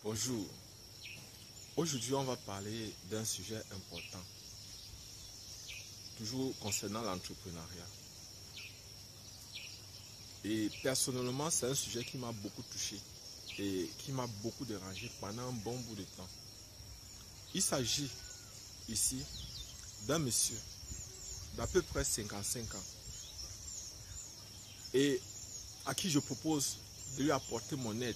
Bonjour. Aujourd'hui, on va parler d'un sujet important, toujours concernant l'entrepreneuriat. Et personnellement, c'est un sujet qui m'a beaucoup touché et qui m'a beaucoup dérangé pendant un bon bout de temps. Il s'agit ici d'un monsieur d'à peu près 55 ans et à qui je propose de lui apporter mon aide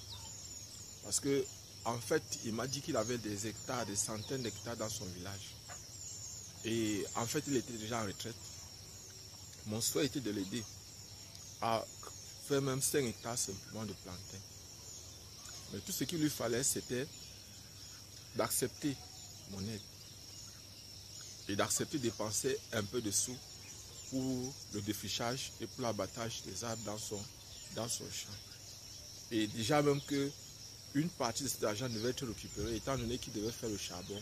parce que en fait, il m'a dit qu'il avait des hectares, des centaines d'hectares dans son village. Et en fait, il était déjà en retraite. Mon souhait était de l'aider à faire même 5 hectares simplement de plantains. Mais tout ce qu'il lui fallait, c'était d'accepter mon aide et d'accepter de dépenser un peu de sous pour le défrichage et pour l'abattage des arbres dans son champ. Et déjà même que une partie de cet argent devait être récupérée étant donné qu'il devait faire le charbon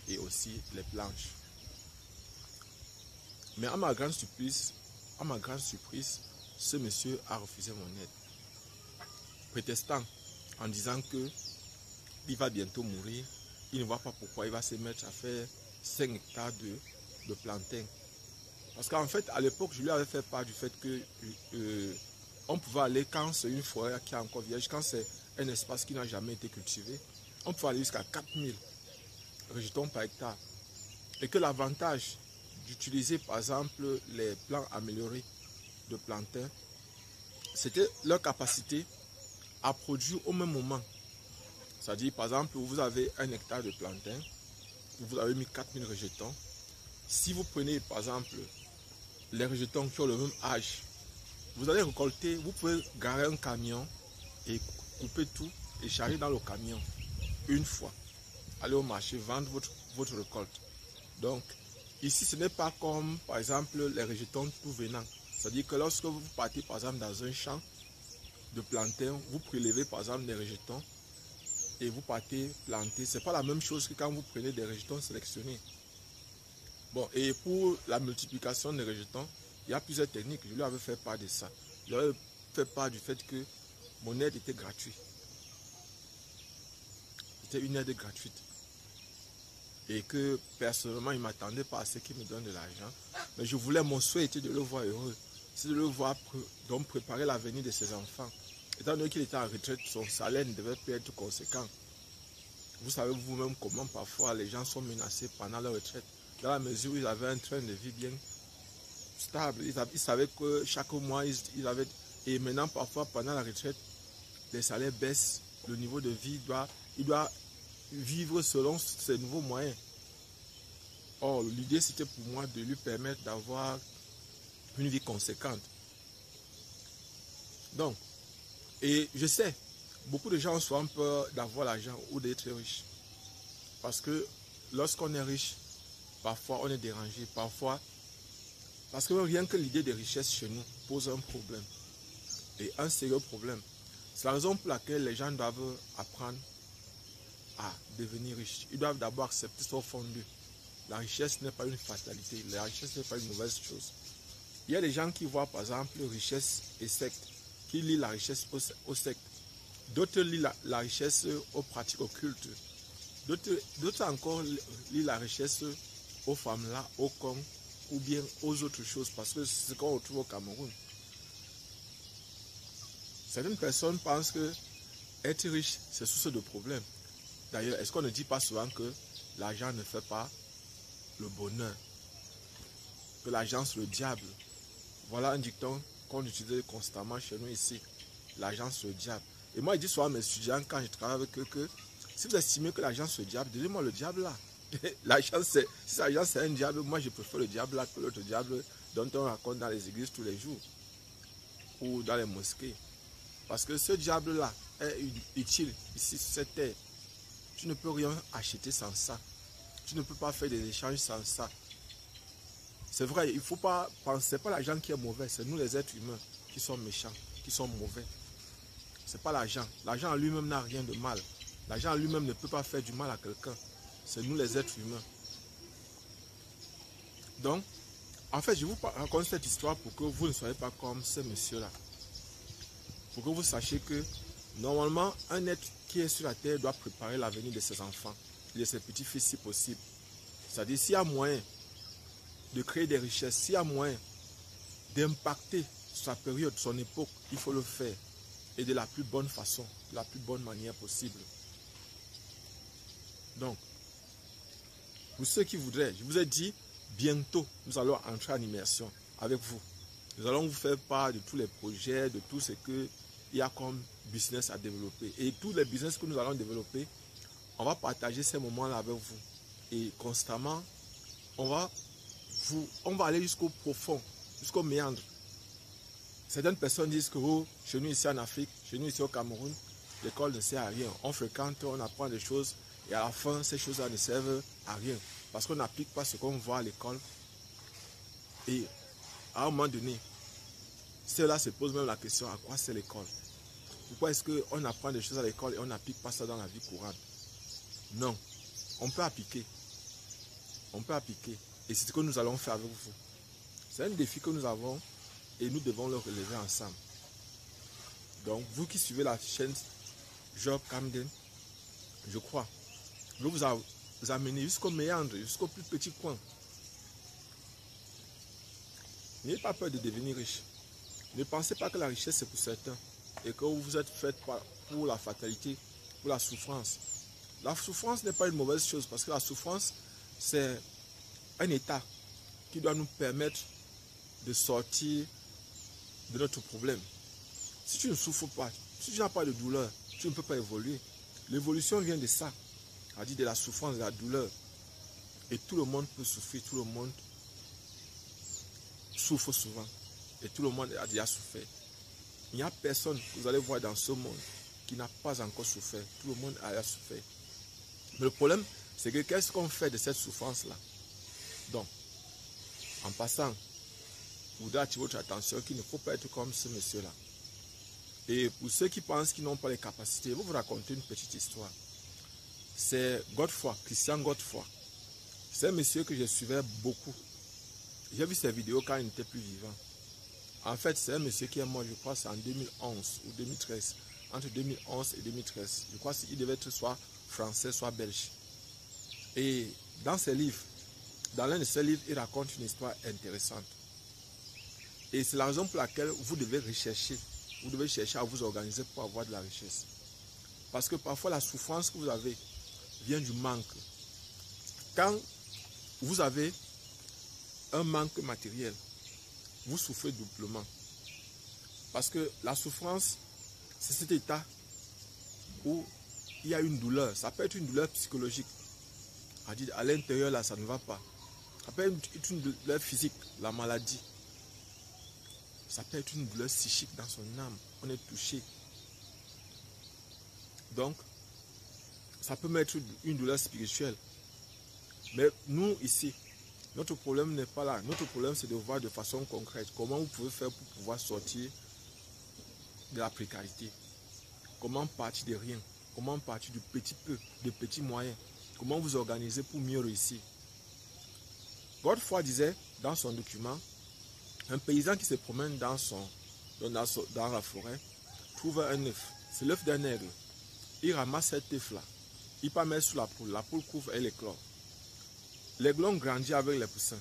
et aussi les planches. Mais à ma grande surprise, ce monsieur a refusé mon aide, prétextant en disant que il va bientôt mourir, il ne voit pas pourquoi il va se mettre à faire 5 hectares de plantains. Parce qu'en fait, à l'époque, je lui avais fait part du fait que on pouvait aller, quand c'est une forêt qui est encore vierge, quand c'est un espace qui n'a jamais été cultivé, on peut aller jusqu'à 4000 rejetons par hectare. Et que l'avantage d'utiliser par exemple les plants améliorés de plantains, c'était leur capacité à produire au même moment. C'est-à-dire par exemple, vous avez un hectare de plantains, vous avez mis 4000 rejetons. Si vous prenez par exemple les rejetons qui ont le même âge, vous allez récolter, vous pouvez garer un camion et couper tout et charger dans le camion une fois. Aller au marché, vendre votre récolte. Donc, ici, ce n'est pas comme, par exemple, les rejetons tout venant. C'est-à-dire que lorsque vous partez, par exemple, dans un champ de plantains, vous prélevez, par exemple, des rejetons et vous partez planter. Ce n'est pas la même chose que quand vous prenez des rejetons sélectionnés. Bon, et pour la multiplication des rejetons, il y a plusieurs techniques. Je lui avais fait part de ça. Je lui avais fait part du fait que mon aide était gratuite. C'était une aide gratuite. Et que personnellement, il ne m'attendait pas à ce qu'il me donne de l'argent. Mais je voulais, mon souhait était de le voir heureux. C'est de le voir donc préparer l'avenir de ses enfants. Étant donné qu'il était en retraite, son salaire ne devait pas être conséquent. Vous savez vous-même comment parfois les gens sont menacés pendant leur retraite. Dans la mesure où ils avaient un train de vie bien stable. Ils savaient que chaque mois, ils avaient... Et maintenant, parfois, pendant la retraite, les salaires baissent. Le niveau de vie, il doit vivre selon ses nouveaux moyens. Or, l'idée, c'était pour moi de lui permettre d'avoir une vie conséquente. Donc, et je sais, beaucoup de gens ont souvent peur d'avoir l'argent ou d'être riche. Parce que lorsqu'on est riche, parfois on est dérangé, parfois, parce que rien que l'idée de richesse chez nous pose un problème. Et un sérieux problème. C'est la raison pour laquelle les gens doivent apprendre à devenir riches. Ils doivent d'abord accepter ce au fond d'eux. La richesse n'est pas une fatalité, la richesse n'est pas une mauvaise chose. Il y a des gens qui voient par exemple richesse et secte, qui lient la richesse au secte. D'autres lient la richesse aux pratiques occultes. D'autres encore lient la richesse aux femmes là, aux cons ou bien aux autres choses, parce que c'est ce qu'on retrouve au Cameroun. Certaines personnes pensent que être riche, c'est source de problèmes. D'ailleurs, est-ce qu'on ne dit pas souvent que l'argent ne fait pas le bonheur? Que l'argent, c'est le diable. Voilà un dicton qu'on utilise constamment chez nous ici. L'argent, c'est le diable. Et moi, je dis souvent à mes étudiants, quand je travaille avec eux, que si vous estimez que l'argent, c'est le diable, donnez-moi le diable là. Si l'argent, c'est un diable, moi, je préfère le diable là que l'autre diable dont on raconte dans les églises tous les jours. Ou dans les mosquées. Parce que ce diable-là est utile ici sur cette terre. Tu ne peux rien acheter sans ça. Tu ne peux pas faire des échanges sans ça. C'est vrai, il ne faut pas penser, pas l'argent qui est mauvais, c'est nous les êtres humains qui sommes méchants, qui sont mauvais. Ce n'est pas l'argent. L'argent en lui-même n'a rien de mal. L'argent en lui-même ne peut pas faire du mal à quelqu'un. C'est nous les êtres humains. Donc, en fait, je vous raconte cette histoire pour que vous ne soyez pas comme ce monsieur-là. Pour que vous sachiez que, normalement, un être qui est sur la terre doit préparer l'avenir de ses enfants et de ses petits-fils si possible. C'est-à-dire, s'il y a moyen de créer des richesses, s'il y a moyen d'impacter sa période, son époque, il faut le faire. Et de la plus bonne façon, de la plus bonne manière possible. Donc, pour ceux qui voudraient, je vous ai dit, bientôt, nous allons entrer en immersion avec vous. Nous allons vous faire part de tous les projets, de tout ce qu'il y a comme business à développer. Et tous les business que nous allons développer, on va partager ces moments-là avec vous. Et constamment, on va aller jusqu'au profond, jusqu'au méandre. Certaines personnes disent que chez nous ici en Afrique, chez nous ici au Cameroun, l'école ne sert à rien. On fréquente, on apprend des choses et à la fin, ces choses-là ne servent à rien. Parce qu'on n'applique pas ce qu'on voit à l'école. Et à un moment donné, cela se pose même la question, à quoi c'est l'école? Pourquoi est-ce qu'on apprend des choses à l'école et on n'applique pas ça dans la vie courante? Non, on peut appliquer. On peut appliquer. Et c'est ce que nous allons faire avec vous. C'est un défi que nous avons et nous devons le relever ensemble. Donc, vous qui suivez la chaîne Job Camden, je crois, je vais vous amener jusqu'au méandre, jusqu'au plus petit coin. N'ayez pas peur de devenir riche. Ne pensez pas que la richesse c'est pour certains et que vous êtes fait pour la fatalité, pour la souffrance. La souffrance n'est pas une mauvaise chose parce que la souffrance, c'est un état qui doit nous permettre de sortir de notre problème. Si tu ne souffres pas, si tu n'as pas de douleur, tu ne peux pas évoluer. L'évolution vient de ça, c'est-à-dire de la souffrance, de la douleur. Et tout le monde peut souffrir, tout le monde souffre souvent. Et tout le monde a déjà souffert. Il n'y a personne que vous allez voir dans ce monde qui n'a pas encore souffert. Tout le monde a déjà souffert. Mais le problème, c'est que qu'est-ce qu'on fait de cette souffrance-là? Donc, en passant, je voudrais attirer votre attention qu'il ne faut pas être comme ce monsieur-là. Et pour ceux qui pensent qu'ils n'ont pas les capacités, je vais vous raconter une petite histoire. C'est Godefroy, Christian Godefroy. C'est un monsieur que je suivais beaucoup. J'ai vu ses vidéos quand il n'était plus vivant. En fait, c'est un monsieur qui est mort, je crois, c'est en 2011 ou 2013. Entre 2011 et 2013. Je crois qu'il devait être soit français, soit belge. Et dans ses livres, dans l'un de ses livres, il raconte une histoire intéressante. Et c'est la raison pour laquelle vous devez rechercher. Vous devez chercher à vous organiser pour avoir de la richesse. Parce que parfois, la souffrance que vous avez vient du manque. Quand vous avez un manque matériel, vous souffrez doublement. Parce que la souffrance, c'est cet état où il y a une douleur. Ça peut être une douleur psychologique. À l'intérieur, là, ça ne va pas. Ça peut être une douleur physique, la maladie. Ça peut être une douleur psychique dans son âme. On est touché. Donc, ça peut être une douleur spirituelle. Mais nous, ici, notre problème n'est pas là. Notre problème, c'est de voir de façon concrète comment vous pouvez faire pour pouvoir sortir de la précarité. Comment partir de rien. Comment partir du petit peu, de petits moyens. Comment vous organiser pour mieux réussir. Godefroy disait dans son document, un paysan qui se promène dans la forêt trouve un œuf. C'est l'œuf d'un aigle. Il ramasse cet œuf-là. Il peut mettre sous la poule. La poule couvre et l'éclore. L'aiglon grandit avec les poussins.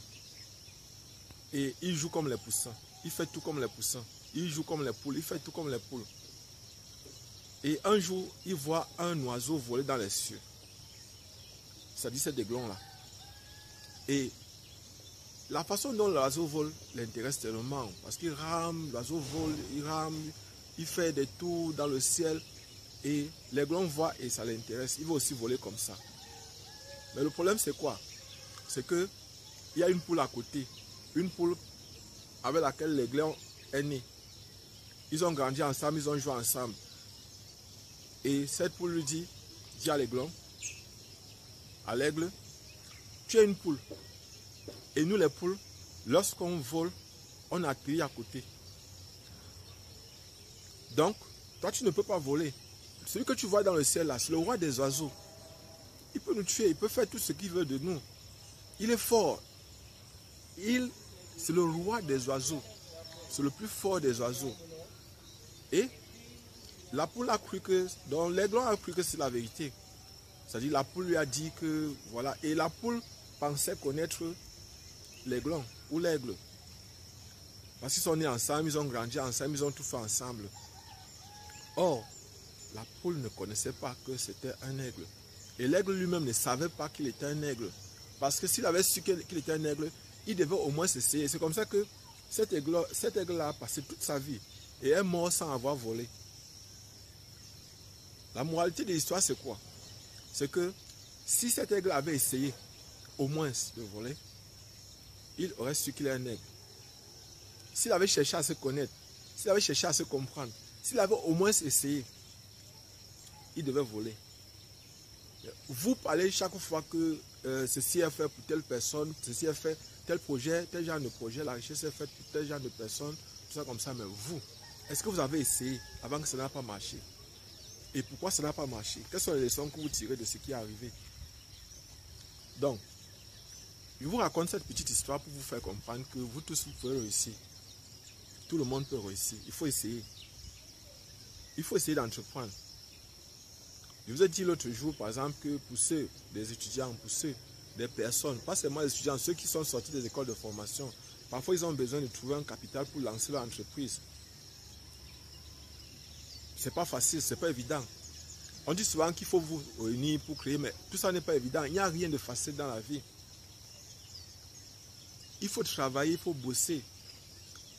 Et il joue comme les poussins. Il fait tout comme les poussins. Il joue comme les poules. Il fait tout comme les poules. Et un jour, il voit un oiseau voler dans les cieux. Ça dit cet aiglon-là. Et la façon dont l'oiseau vole l'intéresse tellement. Parce qu'il rame, l'oiseau vole, il rame, il fait des tours dans le ciel. Et l'aiglon voit et ça l'intéresse. Il va aussi voler comme ça. Mais le problème, c'est quoi? C'est qu'il y a une poule à côté. Une poule avec laquelle l'aiglon est né. Ils ont grandi ensemble, ils ont joué ensemble. Et cette poule lui dit à l'aiglon, à l'aigle, tu es une poule. Et nous les poules, lorsqu'on vole, on atterrit à côté. Donc, toi tu ne peux pas voler. Celui que tu vois dans le ciel là, c'est le roi des oiseaux. Il peut nous tuer, il peut faire tout ce qu'il veut de nous. Il est fort. C'est le roi des oiseaux. C'est le plus fort des oiseaux. Et La poule a cru que, donc l'aiglon a cru que c'est la vérité. C'est-à-dire la poule lui a dit que, voilà, et la poule pensait connaître l'aiglon ou l'aigle. Parce qu'ils sont nés ensemble, ils ont grandi ensemble, ils ont tout fait ensemble. Or, la poule ne connaissait pas que c'était un aigle. Et l'aigle lui-même ne savait pas qu'il était un aigle. Parce que s'il avait su qu'il était un aigle, il devait au moins s'essayer. C'est comme ça que cet aigle-là a passé toute sa vie et est mort sans avoir volé. La moralité de l'histoire, c'est quoi? C'est que si cet aigle avait essayé au moins de voler, il aurait su qu'il est un aigle. S'il avait cherché à se connaître, s'il avait cherché à se comprendre, s'il avait au moins essayé, il devait voler. Vous parlez chaque fois que ceci est fait pour telle personne, ceci est fait, tel projet, tel genre de projet, la richesse est faite pour tel genre de personne, tout ça comme ça, mais vous, est-ce que vous avez essayé avant que ça n'a pas marché? Et pourquoi ça n'a pas marché? Quelles sont les leçons que vous tirez de ce qui est arrivé? Donc, je vous raconte cette petite histoire pour vous faire comprendre que vous tous vous pouvez réussir. Tout le monde peut réussir. Il faut essayer. Il faut essayer d'entreprendre. Je vous ai dit l'autre jour, par exemple, que pour ceux des étudiants, pour ceux des personnes, pas seulement les étudiants, ceux qui sont sortis des écoles de formation, parfois ils ont besoin de trouver un capital pour lancer leur entreprise. C'est pas facile, c'est pas évident. On dit souvent qu'il faut vous réunir pour créer, mais tout ça n'est pas évident. Il n'y a rien de facile dans la vie. Il faut travailler, il faut bosser.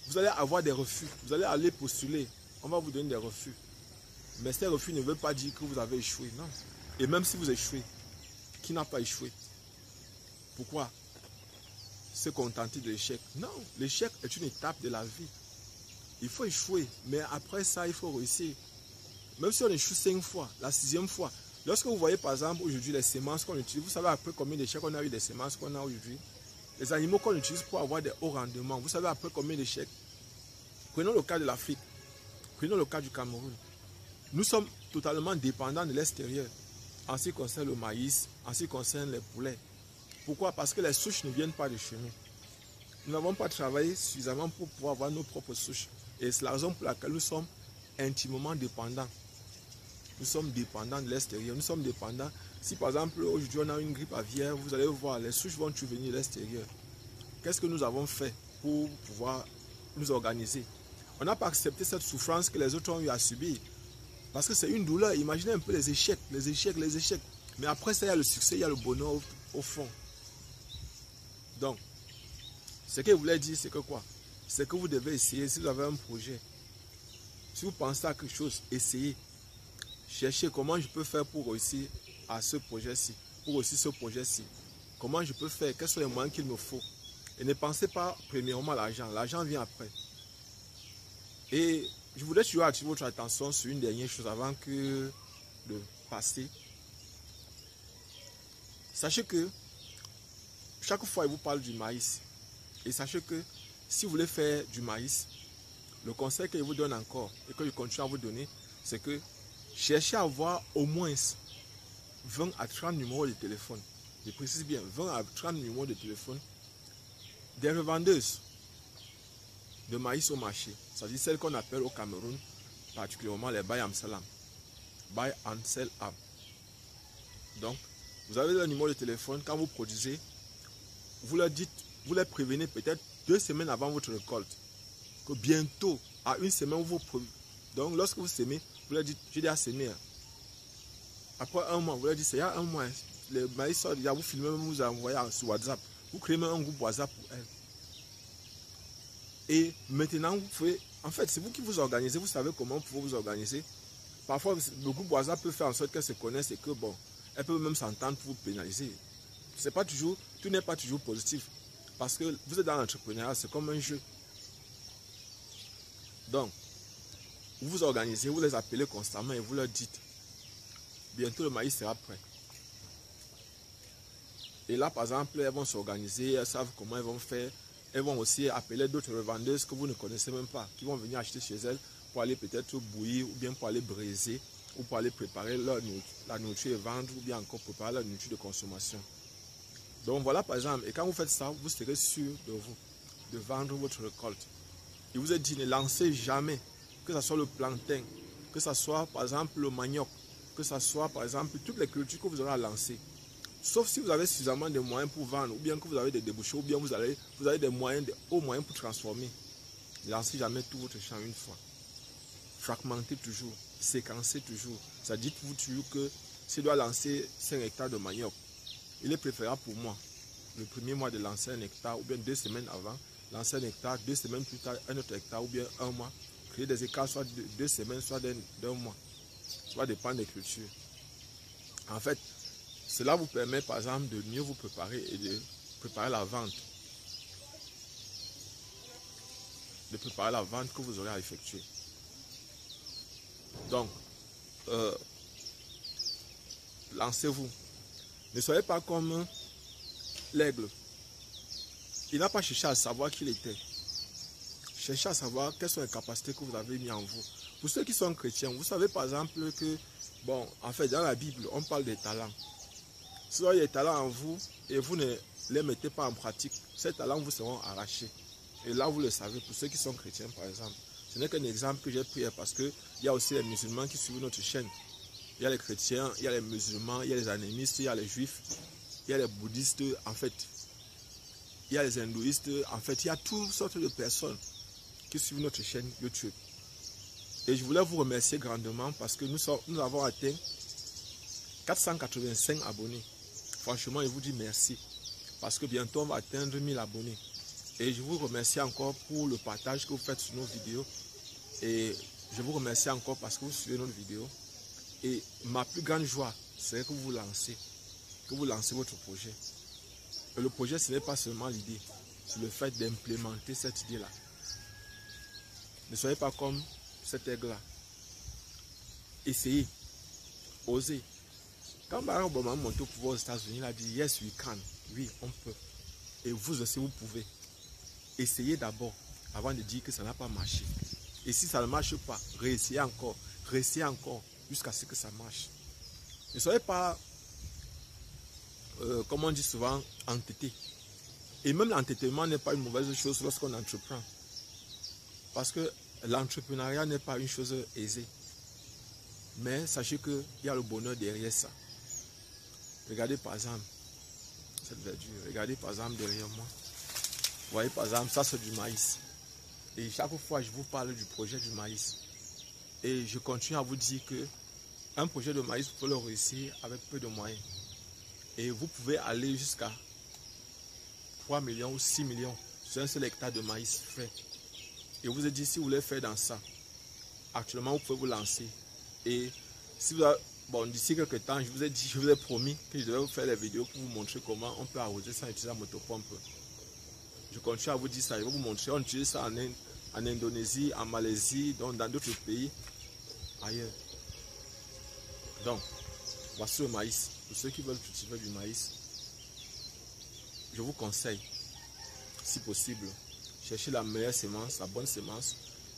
Vous allez avoir des refus, vous allez aller postuler, on va vous donner des refus. Mais ces refus ne veulent pas dire que vous avez échoué, non. Et même si vous échouez, qui n'a pas échoué? Pourquoi se contenter de l'échec? Non, l'échec est une étape de la vie. Il faut échouer, mais après ça, il faut réussir. Même si on échoue 5 fois, la 6e fois, lorsque vous voyez par exemple aujourd'hui les semences qu'on utilise, vous savez après combien d'échecs on a eu des semences qu'on a aujourd'hui? Les animaux qu'on utilise pour avoir des hauts rendements, vous savez après combien d'échecs? Prenons le cas de l'Afrique, prenons le cas du Cameroun. Nous sommes totalement dépendants de l'extérieur en ce qui concerne le maïs, en ce qui concerne les poulets. Pourquoi? Parce que les souches ne viennent pas de chez nous. Nous n'avons pas travaillé suffisamment pour pouvoir avoir nos propres souches. Et c'est la raison pour laquelle nous sommes intimement dépendants. Nous sommes dépendants de l'extérieur. Nous sommes dépendants. Si par exemple aujourd'hui on a une grippe aviaire, vous allez voir, les souches vont toujours venir de l'extérieur. Qu'est-ce que nous avons fait pour pouvoir nous organiser? On n'a pas accepté cette souffrance que les autres ont eu à subir. Parce que c'est une douleur. Imaginez un peu les échecs, les échecs, les échecs. Mais après ça, il y a le succès, il y a le bonheur au fond. Donc, ce que je voulais dire, c'est que quoi? C'est que vous devez essayer, si vous avez un projet, si vous pensez à quelque chose, essayez. Cherchez comment je peux faire pour réussir à ce projet-ci, pour réussir ce projet-ci. Comment je peux faire, quels sont les moyens qu'il me faut. Et ne pensez pas premièrement à l'argent. L'argent vient après. Et je voudrais toujours attirer votre attention sur une dernière chose avant que de passer. Sachez que chaque fois, il vous parle du maïs. Et sachez que si vous voulez faire du maïs, le conseil que je vous donne encore et que je continue à vous donner, c'est que cherchez à avoir au moins 20 à 30 numéros de téléphone. Je précise bien, 20 à 30 numéros de téléphone des revendeuses de maïs au marché. C'est-à-dire celles qu'on appelle au Cameroun, particulièrement les buy and sell. Buy and sell. Donc, vous avez leur numéro de téléphone. Quand vous produisez, vous leur dites, vous les prévenez peut-être 2 semaines avant votre récolte. Que bientôt, à 1 semaine, vous produisez. Donc, lorsque vous semez, vous leur dites, j'ai déjà semé. Après 1 mois, vous leur dites, c'est il y a 1 mois. Le maïs sort déjà, vous filmez, vous envoyez sur WhatsApp. Vous créez même un groupe WhatsApp pour elle. Et maintenant, vous pouvez, en fait, c'est vous qui vous organisez, vous savez comment vous pouvez vous organiser. Parfois, le groupe WhatsApp peut faire en sorte qu'elles se connaissent et que, bon, elles peuvent même s'entendre pour vous pénaliser. C'est pas toujours, tout n'est pas toujours positif. Parce que vous êtes dans l'entrepreneuriat, c'est comme un jeu. Donc, vous vous organisez, vous les appelez constamment et vous leur dites, bientôt le maïs sera prêt. Et là, par exemple, elles vont s'organiser, elles savent comment elles vont faire. Elles vont aussi appeler d'autres revendeuses que vous ne connaissez même pas, qui vont venir acheter chez elles pour aller peut-être bouillir ou bien pour aller braiser ou pour aller préparer la nourriture et vendre ou bien encore préparer la nourriture de consommation. Donc voilà par exemple, et quand vous faites ça, vous serez sûr de vendre votre récolte. Il vous est dit, ne lancez jamais, que ce soit le plantain, que ce soit par exemple le manioc, que ce soit par exemple toutes les cultures que vous aurez à lancer. Sauf si vous avez suffisamment de moyens pour vendre, ou bien que vous avez des débouchés, ou bien vous avez des moyens, des hauts moyens pour transformer. Ne lancez jamais tout votre champ une fois. Fragmentez toujours, séquencez toujours. Ça dites-vous toujours que si je dois lancer 5 hectares de manioc, il est préférable pour moi, le premier mois de lancer 1 hectare, ou bien 2 semaines avant, lancer 1 hectare, 2 semaines plus tard, un autre hectare, ou bien 1 mois. Créer des écarts soit de 2 semaines, soit d'un mois. Ça va dépendre des cultures. En fait, cela vous permet par exemple de mieux vous préparer et de préparer la vente. De préparer la vente que vous aurez à effectuer. Donc, lancez-vous. Ne soyez pas comme l'aigle. Il n'a pas cherché à savoir qui il était. Cherchez à savoir quelles sont les capacités que vous avez mises en vous. Pour ceux qui sont chrétiens, vous savez par exemple que, bon, en fait, dans la Bible, on parle des talents. Si vous avez des talents en vous et vous ne les mettez pas en pratique, ces talents vous seront arrachés. Et là, vous le savez, pour ceux qui sont chrétiens, par exemple. Ce n'est qu'un exemple que j'ai pris parce qu'il y a aussi les musulmans qui suivent notre chaîne. Il y a les chrétiens, il y a les musulmans, il y a les animistes, il y a les juifs, il y a les bouddhistes, en fait. Il y a les hindouistes, en fait, il y a toutes sortes de personnes qui suivent notre chaîne YouTube. Et je voulais vous remercier grandement parce que nous avons atteint 485 abonnés. Franchement, je vous dis merci. Parce que bientôt, on va atteindre 1000 abonnés. Et je vous remercie encore pour le partage que vous faites sur nos vidéos. Et je vous remercie encore parce que vous suivez notre vidéo. Et ma plus grande joie, c'est que vous lancez votre projet. Et le projet, ce n'est pas seulement l'idée, c'est le fait d'implémenter cette idée-là. Ne soyez pas comme cet aigle-là. Essayez, osez. Quand Barack Obama est monté au pouvoir aux États-Unis, il a dit yes, we can. Oui, on peut. Et vous aussi, vous pouvez. Essayez d'abord avant de dire que ça n'a pas marché. Et si ça ne marche pas, réessayez encore jusqu'à ce que ça marche. Ne soyez pas, comme on dit souvent, entêté. Et même l'entêtement n'est pas une mauvaise chose lorsqu'on entreprend. Parce que l'entrepreneuriat n'est pas une chose aisée. Mais sachez qu'il y a le bonheur derrière ça. Regardez par exemple cette verdure. Regardez par exemple derrière moi. Vous voyez par exemple, ça c'est du maïs. Et chaque fois je vous parle du projet du maïs. Et je continue à vous dire que un projet de maïs, vous pouvez le réussir avec peu de moyens. Et vous pouvez aller jusqu'à 3 millions ou 6 millions sur un seul hectare de maïs frais. Et vous avez dit, si vous voulez faire dans ça, actuellement vous pouvez vous lancer. Et si vous avez, bon, d'ici quelques temps, je vous ai promis que je devais vous faire des vidéos pour vous montrer comment on peut arroser sans utiliser la motopompe. Je continue à vous dire ça, je vais vous montrer. On utilise ça en Indonésie, en Malaisie, dans d'autres pays ailleurs. Donc, voici le maïs. Pour ceux qui veulent cultiver du maïs, je vous conseille, si possible, chercher la meilleure semence, la bonne semence.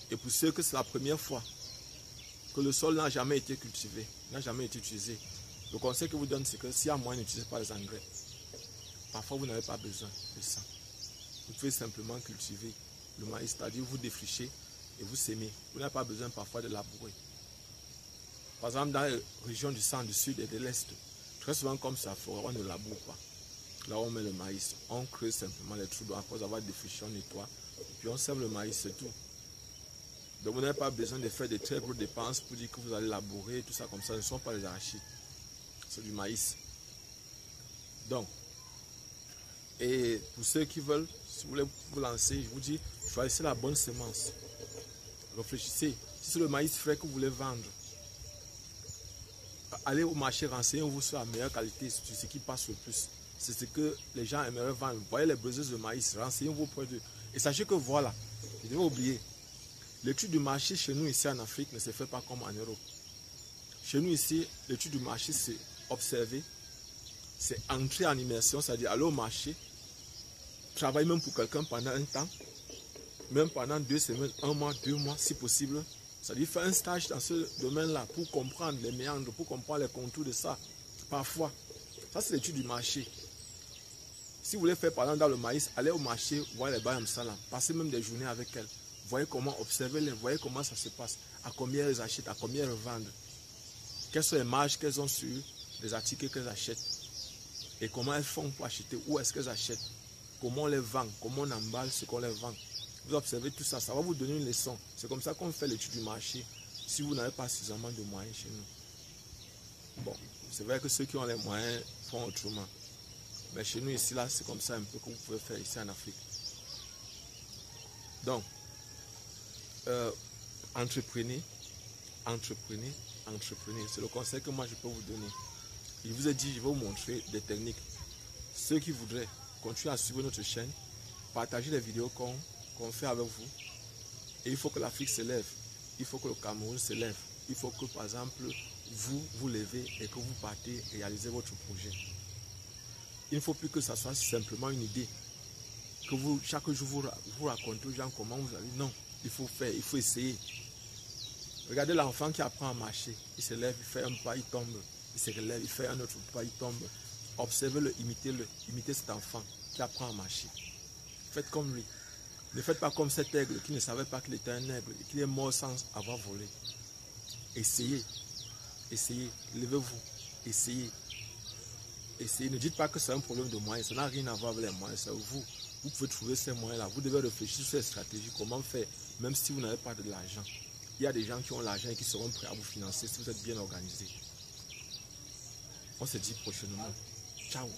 Et pour ceux que c'est la première fois que le sol n'a jamais été cultivé, n'a jamais été utilisé, le conseil que je vous donne, c'est que s'il y a moyen, n'utilisez pas les engrais. Parfois, vous n'avez pas besoin de ça. Vous pouvez simplement cultiver le maïs, c'est-à-dire vous défrichez et vous sémez. Vous n'avez pas besoin parfois de labourer. Par exemple, dans les régions du centre, du sud et de l'est, très souvent comme ça, on ne laboure pas. Là où on met le maïs, on creuse simplement les trous à cause d'avoir défriché, on nettoie, et puis on sème le maïs, c'est tout. Donc vous n'avez pas besoin de faire de très grosses dépenses pour dire que vous allez labourer, tout ça comme ça, ce ne sont pas des arachides, c'est du maïs. Donc, et pour ceux qui veulent, si vous voulez vous lancer, je vous dis, choisissez la bonne semence. Réfléchissez, si c'est le maïs frais que vous voulez vendre, allez au marché, renseignez-vous sur la meilleure qualité, sur ce qui passe le plus. C'est ce que les gens aimeraient vendre. Vous voyez les besoins de maïs, renseignez-vous auprès d'eux. Et sachez que voilà, je devais oublier, l'étude du marché chez nous ici en Afrique ne se fait pas comme en Europe. Chez nous ici, l'étude du marché, c'est observer, c'est entrer en immersion, c'est-à-dire aller au marché, travailler même pour quelqu'un pendant un temps, même pendant 2 semaines, 1 mois, 2 mois, si possible. C'est-à-dire faire un stage dans ce domaine-là pour comprendre les méandres, pour comprendre les contours de ça. Parfois, ça c'est l'étude du marché. Si vous voulez faire par exemple dans le maïs, allez au marché, voir les bayam salam, passez même des journées avec elles Voyez comment, observez-les, voyez comment ça se passe. À combien elles achètent, à combien elles vendent. Quelles sont les marges qu'elles ont sur les articles qu'elles achètent. Et comment elles font pour acheter, où est-ce qu'elles achètent. Comment on les vend, comment on emballe ce qu'on les vend. Vous observez tout ça, ça va vous donner une leçon. C'est comme ça qu'on fait l'étude du marché si vous n'avez pas suffisamment de moyens chez nous. Bon, c'est vrai que ceux qui ont les moyens font autrement. Mais chez nous ici, là, c'est comme ça un peu que vous pouvez faire ici en Afrique. Donc, entreprenez. C'est le conseil que moi je peux vous donner. Je vous ai dit, je vais vous montrer des techniques. Ceux qui voudraient continuer à suivre notre chaîne, partagez les vidéos qu'on fait avec vous. Et il faut que l'Afrique se lève. Il faut que le Cameroun se lève. Il faut que, par exemple, vous levez et que vous partez réaliser votre projet. Il ne faut plus que ça soit simplement une idée. Que vous, chaque jour, vous racontez aux gens comment vous allez. Non, il faut faire, il faut essayer. Regardez l'enfant qui apprend à marcher. Il se lève, il fait un pas, il tombe. Il se relève, il fait un autre pas, il tombe. Observez-le, imitez-le. Imitez cet enfant qui apprend à marcher. Faites comme lui. Ne faites pas comme cet aigle qui ne savait pas qu'il était un aigle et qu'il est mort sans avoir volé. Essayez. Essayez. Levez-vous. Essayez. Essayez. Ne dites pas que c'est un problème de moyens. Ça n'a rien à voir avec les moyens. C'est vous. Vous pouvez trouver ces moyens-là. Vous devez réfléchir sur ces stratégies. Comment faire, même si vous n'avez pas de l'argent. Il y a des gens qui ont l'argent et qui seront prêts à vous financer si vous êtes bien organisé. On se dit prochainement. Ciao.